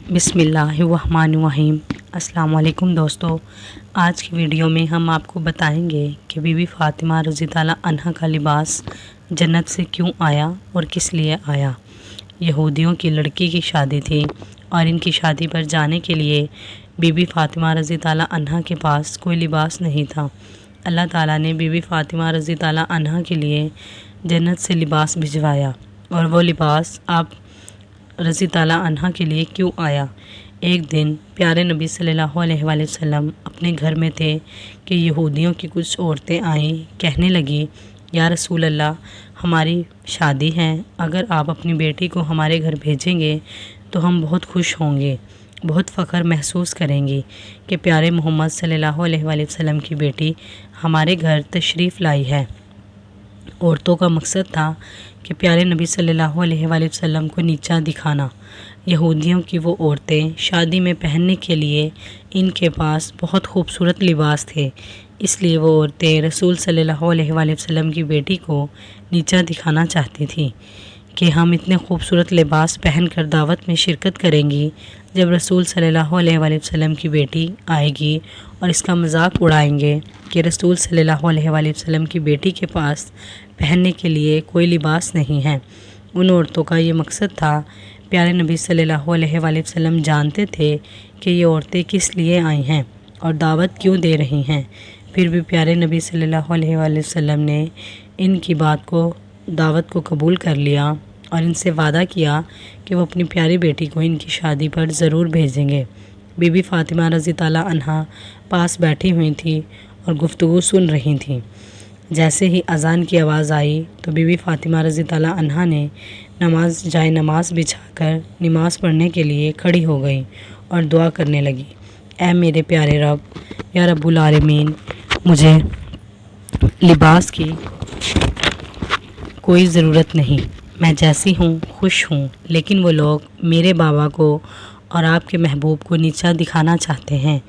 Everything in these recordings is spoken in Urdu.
بسم اللہ الرحمن الرحیم۔ السلام علیکم دوستو، آج کی ویڈیو میں ہم آپ کو بتائیں گے کہ بی بی فاطمہ رضی اللہ عنہا کا لباس جنت سے کیوں آیا اور کس لیے آیا۔ یہودیوں کی لڑکی کی شادی تھی اور ان کی شادی پر جانے کے لیے بی بی فاطمہ رضی اللہ عنہا کے پاس کوئی لباس نہیں تھا۔ اللہ تعالیٰ نے بی بی فاطمہ رضی اللہ عنہا کے لیے جنت سے لباس بھجوایا، اور وہ لباس آپ رضی اللہ عنہا کے لیے کیوں آیا۔ ایک دن پیارے نبی صلی اللہ علیہ وآلہ وسلم اپنے گھر میں تھے کہ یہودیوں کی کچھ عورتیں آئیں، کہنے لگی، یا رسول اللہ، ہماری شادی ہے، اگر آپ اپنی بیٹی کو ہمارے گھر بھیجیں گے تو ہم بہت خوش ہوں گے، بہت فخر محسوس کریں گے کہ پیارے محمد صلی اللہ علیہ وآلہ وسلم کی بیٹی ہمارے گھر تشریف لائی ہے۔ عورتوں کا مقصد تھا کہ پیارے نبی صلی اللہ علیہ وآلہ وسلم کو نیچا دکھانا۔ یہودیوں کی وہ عورتیں شادی میں پہننے کے لیے ان کے پاس بہت خوبصورت لباس تھے، اس لیے وہ عورتیں رسول صلی اللہ علیہ وآلہ وسلم کی بیٹی کو نیچا دکھانا چاہتی تھیں کہ ہم اتنے خوبصورت لباس پہن کر دعوت میں شرکت کریں گی، جب رسول صلی اللہ علیہ وآلہ وسلم کی بیٹی آئے گی اور اس کا مذاق اڑائیں گے کہ رسول صلی اللہ علیہ وآلہ وسلم کی بیٹی کے پاس پہننے کے لیے کوئی لباس نہیں ہے۔ ان عورتوں کا یہ مقصد تھا۔ پیارے نبی صلی اللہ علیہ وآلہ وسلم جانتے تھے کہ یہ عورتیں کس لیے آئی ہیں اور دعوت کیوں دے رہی ہیں، پھر بھی پیارے نبی صلی اللہ علیہ وآلہ وسلم نے ان کی دعوت کو قبول کر لیا اور ان سے وعدہ کیا کہ وہ اپنی پیاری بیٹی کو ان کی شادی پر ضرور بھیجیں گے۔ بی بی فاطمہ رضی اللہ عنہا پاس بیٹھی ہوئی تھی اور گفتگو سن رہی تھیں۔ جیسے ہی اذان کی آواز آئی تو بی بی فاطمہ رضی اللہ عنہا نے جائے نماز بچھا کر نماز پڑھنے کے لیے کھڑی ہو گئی اور دعا کرنے لگی، اے میرے پیارے رب، یا رب العالمین، مجھے لباس کی کوئی ضرورت نہیں، میں جیسی ہوں خوش ہوں، لیکن وہ لوگ میرے بابا کو اور آپ کے محبوب کو نیچا دکھانا چاہتے ہیں۔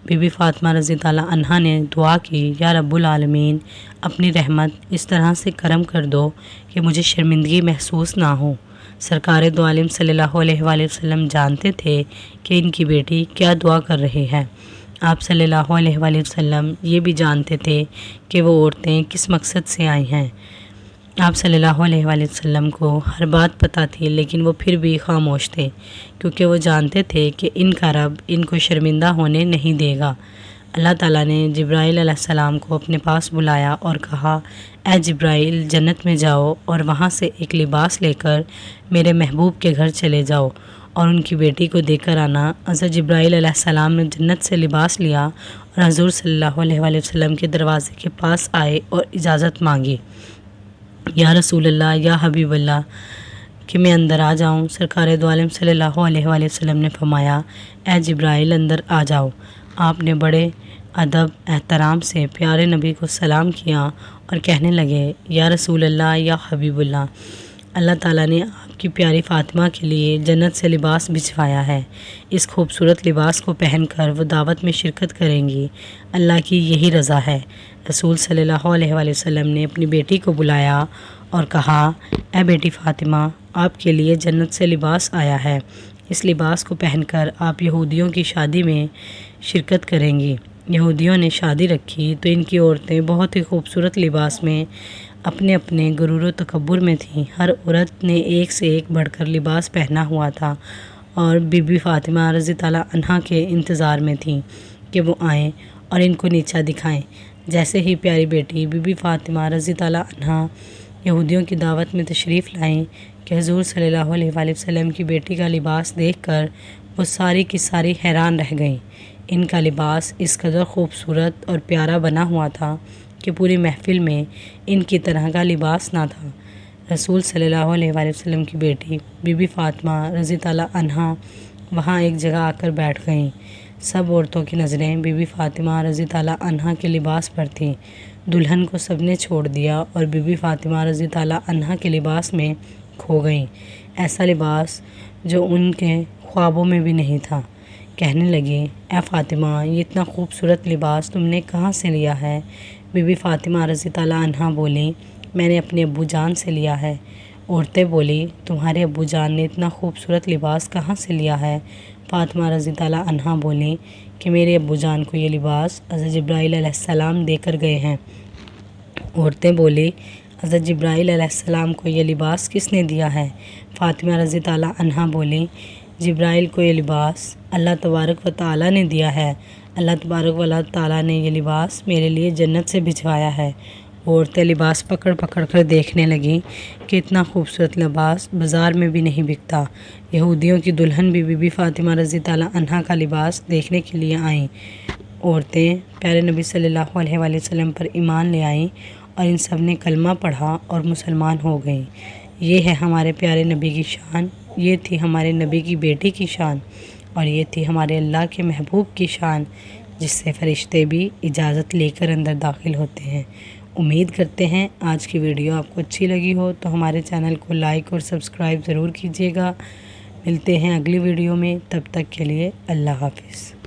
بی بی فاطمہ رضی اللہ عنہا نے دعا کی، یا رب العالمین، اپنی رحمت اس طرح سے کرم کر دو کہ مجھے شرمندگی محسوس نہ ہو۔ سرکار دو عالم صلی اللہ علیہ وآلہ وسلم جانتے تھے کہ ان کی بیٹی کیا دعا کر رہی ہے۔ آپ صلی اللہ علیہ وآلہ وسلم یہ بھی جانتے تھے کہ وہ عورتیں کس مقصد سے آئی ہیں۔ آپ صلی اللہ علیہ وآلہ وسلم کو ہر بات پتہ تھی، لیکن وہ پھر بھی خاموش تھے، کیونکہ وہ جانتے تھے کہ ان کا رب ان کو شرمندہ ہونے نہیں دے گا۔ اللہ تعالیٰ نے جبرائیل علیہ السلام کو اپنے پاس بلایا اور کہا، اے جبرائیل، جنت میں جاؤ اور وہاں سے ایک لباس لے کر میرے محبوب کے گھر چلے جاؤ اور ان کی بیٹی کو دے کر آنا۔ حضرت جبرائیل علیہ السلام نے جنت سے لباس لیا اور حضور صلی اللہ علیہ وآلہ وسلم کے دروازے کے پاس آئے اور اجازت مانگی، یا رسول اللہ، یا حبیب اللہ، کہ میں اندر آ جاؤں۔ سرکار دو عالم صلی اللہ علیہ وآلہ وسلم نے فرمایا، اے جبرائیل، اندر آ جاؤ۔ آپ نے بڑے ادب احترام سے پیارے نبی کو سلام کیا اور کہنے لگے، یا رسول اللہ، یا حبیب اللہ، اللہ تعالیٰ نے آپ کی پیاری فاطمہ کے لیے جنت سے لباس بھجوایا ہے۔ اس خوبصورت لباس کو پہن کر وہ دعوت میں شرکت کریں گی، اللہ کی یہی رضا ہے۔ رسول صلی اللہ علیہ وآلہ وسلم نے اپنی بیٹی کو بلایا اور کہا، اے بیٹی فاطمہ، آپ کے لیے جنت سے لباس آیا ہے، اس لباس کو پہن کر آپ یہودیوں کی شادی میں شرکت کریں گی۔ یہودیوں نے شادی رکھی تو ان کی عورتیں بہت ہی خوبصورت لباس میں اپنے اپنے غرور و تکبر میں تھیں۔ ہر عورت نے ایک سے ایک بڑھ کر لباس پہنا ہوا تھا اور بی بی فاطمہ رضی اللہ عنہا کے انتظار میں تھیں کہ وہ آئیں اور ان کو نیچا دکھائیں۔ جیسے ہی پیاری بیٹی بی بی فاطمہ رضی اللہ عنہا یہودیوں کی دعوت میں تشریف لائیں کہ حضور صلی اللہ علیہ وآلہ وسلم کی بیٹی کا لباس دیکھ کر وہ ساری کی ساری حیران رہ گئیں۔ ان کا لباس اس قدر خوبصورت اور پیارا بنا ہوا تھا کہ پوری محفل میں ان کی طرح کا لباس نہ تھا۔ رسول صلی اللہ علیہ وآلہ وسلم کی بیٹی بی بی فاطمہ رضی اللہ عنہا وہاں ایک جگہ آ کر بیٹھ گئیں۔ سب عورتوں کی نظریں بی بی فاطمہ رضی اللہ عنہا کے لباس پر تھیں۔ دلہن کو سب نے چھوڑ دیا اور بی بی فاطمہ رضی اللہ عنہا کے لباس میں کھو گئیں، ایسا لباس جو ان کے خوابوں میں بھی نہیں تھا۔ کہنے لگیں، اے فاطمہ، یہ اتنا خوبصورت لباس تم نے کہاں سے لیا ہے؟ بی بی فاطمہ رضی اللہ عنہا بولیں، میں نے اپنے ابو جان سے لیا ہے۔ عورتیں بولی تمہارے ابو جان نے اتنا خوبصورت لباس کہاں سے لیا ہے؟ فاطمہ رضی اللہ عنہا بولیں کہ میرے ابو جان کو یہ لباس حضرت جبرائیل علیہ السلام دے کر گئے ہیں۔ عورتیں بولی حضرت جبرائیل علیہ السلام کو یہ لباس کس نے دیا ہے؟ فاطمہ رضی اللہ عنہا بولیں جبرائیل کو یہ لباس اللہ تبارک و تعالیٰ نے دیا ہے۔ اللہ تبارک و تعالیٰ نے یہ لباس میرے لیے جنت سے بھجوایا ہے۔ عورتیں لباس پکڑ پکڑ کر دیکھنے لگیں کہ اتنا خوبصورت لباس بازار میں بھی نہیں بکتا۔ یہودیوں کی دلہن بھی بی بی فاطمہ رضی اللہ عنہا کا لباس دیکھنے کے لیے آئیں۔ عورتیں پیارے نبی صلی اللہ علیہ وآلہ وسلم پر ایمان لے آئیں اور ان سب نے کلمہ پڑھا اور مسلمان ہو گئیں۔ یہ ہے ہمارے پیارے نبی کی شان، یہ تھی ہمارے نبی کی بیٹی کی شان، اور یہ تھی ہمارے اللہ کے محبوب کی شان، جس سے فرشتے بھی اجازت لے کر اندر داخل ہوتے ہیں۔ امید کرتے ہیں آج کی ویڈیو آپ کو اچھی لگی ہو تو ہمارے چینل کو لائک اور سبسکرائب ضرور کیجیے گا۔ ملتے ہیں اگلی ویڈیو میں، تب تک کے لیے اللہ حافظ۔